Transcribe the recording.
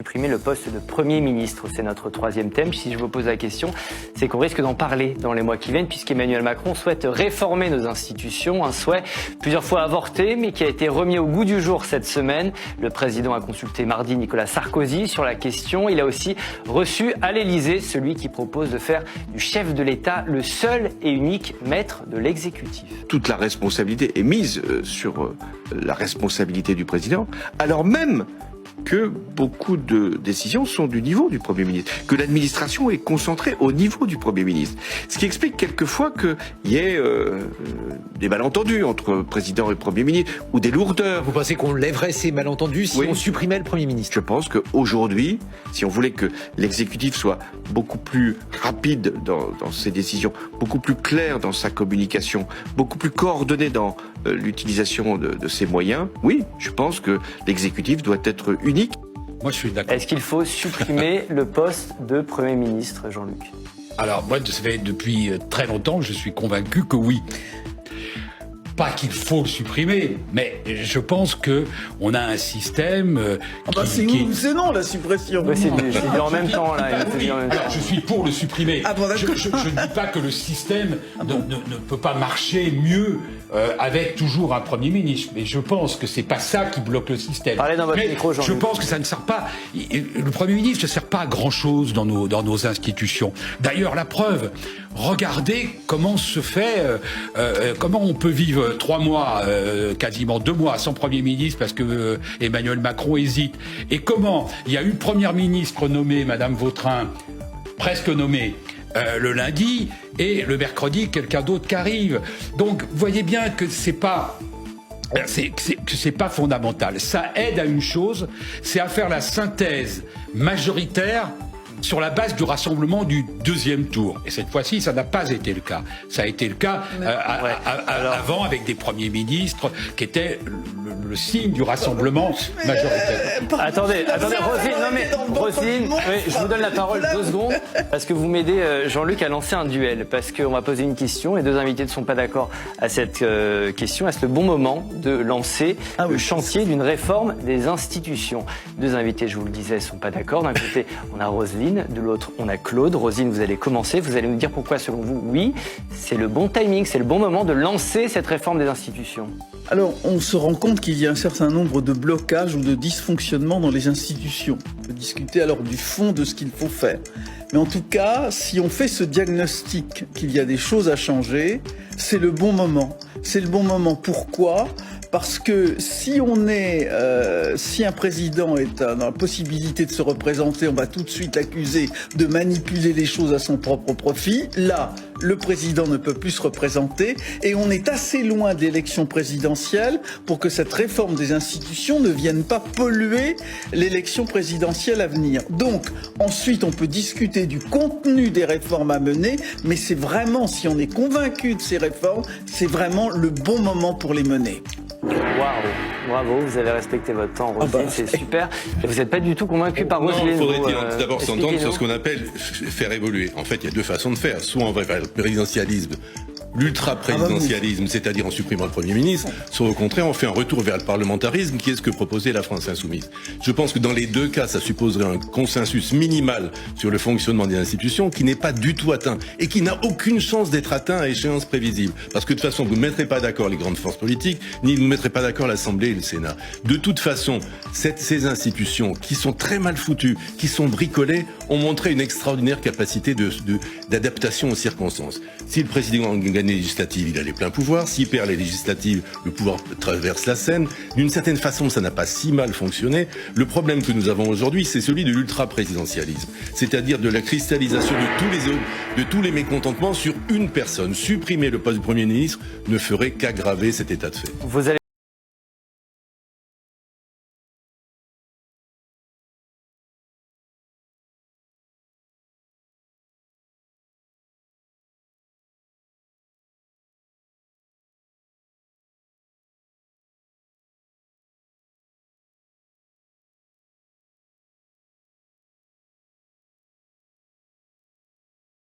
Supprimer le poste de Premier ministre, c'est notre troisième thème. Si je vous pose la question, c'est qu'on risque d'en parler dans les mois qui viennent, puisqu'Emmanuel Macron souhaite réformer nos institutions, un souhait plusieurs fois avorté, mais qui a été remis au goût du jour cette semaine. Le président a consulté mardi Nicolas Sarkozy sur la question. Il a aussi reçu à l'Élysée celui qui propose de faire du chef de l'État le seul et unique maître de l'exécutif. Toute la responsabilité est mise sur la responsabilité du président, alors même que beaucoup de décisions sont du niveau du Premier ministre, que l'administration est concentrée au niveau du Premier ministre. Ce qui explique quelquefois qu'il y ait des malentendus entre président et Premier ministre, ou des lourdeurs. Vous pensez qu'on lèverait ces malentendus si on supprimait le Premier ministre? Je pense qu'aujourd'hui, si on voulait que l'exécutif soit beaucoup plus rapide dans ses décisions, beaucoup plus clair dans sa communication, beaucoup plus coordonné dans l'utilisation de ses moyens, oui, je pense que l'exécutif doit être unique. Moi, je suis d'accord. Est-ce qu'il faut supprimer le poste de Premier ministre, Jean-Luc? Alors, moi, ça fait depuis très longtemps que je suis convaincu que oui. Pas qu'il faut le supprimer, mais je pense que on a un système c'est non la suppression. Ouais, c'est dit en même temps là. Oui, alors je suis pour le supprimer. Ah bon, je ne dis pas que le système ne peut pas marcher mieux avec toujours un Premier ministre, mais je pense que c'est pas ça qui bloque le système. Parlez dans votre micro, je pense que ça ne sert pas. Le Premier ministre ne sert pas à grand chose dans nos institutions. D'ailleurs, la preuve. Regardez comment se fait, comment on peut vivre 3 mois, quasiment 2 mois sans Premier ministre parce que Emmanuel Macron hésite. Et comment il y a une Première ministre nommée, Madame Vautrin, presque nommée, le lundi, et le mercredi, quelqu'un d'autre qui arrive. Donc, vous voyez bien que c'est pas fondamental. Ça aide à une chose, c'est à faire la synthèse majoritaire sur la base du rassemblement du deuxième tour. Et cette fois-ci, ça n'a pas été le cas. Ça a été le cas avant avec des premiers ministres qui étaient le signe du rassemblement majoritaire. Attendez, Roselyne, je vous donne la parole 2 secondes, parce que vous m'aidez, Jean-Luc, à lancer un duel, parce qu'on va poser une question, et 2 invités ne sont pas d'accord à cette question. Est-ce le bon moment de lancer le chantier d'une réforme des institutions? 2 invités, je vous le disais, ne sont pas d'accord. D'un côté, on a Roselyne, de l'autre, on a Claude. Roselyne, vous allez commencer. Vous allez nous dire pourquoi, selon vous, oui, c'est le bon timing, c'est le bon moment de lancer cette réforme des institutions. Alors, on se rend compte qu'il y a un certain nombre de blocages ou de dysfonctionnements dans les institutions. On peut discuter alors du fond de ce qu'il faut faire. Mais en tout cas, si on fait ce diagnostic qu'il y a des choses à changer, c'est le bon moment. C'est le bon moment. Pourquoi ? Parce que si un président est dans la possibilité de se représenter, on va tout de suite l'accuser de manipuler les choses à son propre profit. Là, le président ne peut plus se représenter et on est assez loin de l'élection présidentielle pour que cette réforme des institutions ne vienne pas polluer l'élection présidentielle à venir. Donc, ensuite, on peut discuter du contenu des réformes à mener, mais c'est vraiment, si on est convaincu de ces réformes, c'est vraiment le bon moment pour les mener. Waouh, bravo, vous avez respecté votre temps, Roselyne, c'est super. Et vous n'êtes pas du tout convaincu par Roselyne. Non, il faudrait d'abord s'entendre sur ce qu'on appelle faire évoluer. En fait, il y a 2 façons de faire. Soit on va faire le présidentialisme, l'ultra-présidentialisme, c'est-à-dire en supprimant le Premier ministre, soit au contraire on fait un retour vers le parlementarisme, qui est ce que proposait la France Insoumise. Je pense que dans les 2 cas, ça supposerait un consensus minimal sur le fonctionnement des institutions qui n'est pas du tout atteint et qui n'a aucune chance d'être atteint à échéance prévisible. Parce que de toute façon, vous ne mettrez pas d'accord les grandes forces politiques, ni vous ne mettrez pas d'accord l'Assemblée et le Sénat. De toute façon, ces institutions qui sont très mal foutues, qui sont bricolées, ont montré une extraordinaire capacité d'adaptation aux circonstances. Si le président gagne les législatives, il a les pleins pouvoirs. S'il perd les législatives, le pouvoir traverse la scène. D'une certaine façon, ça n'a pas si mal fonctionné. Le problème que nous avons aujourd'hui, c'est celui de l'ultra-présidentialisme. C'est-à-dire de la cristallisation de tous les mécontentements sur une personne. Supprimer le poste du Premier ministre ne ferait qu'aggraver cet état de fait. Vous allez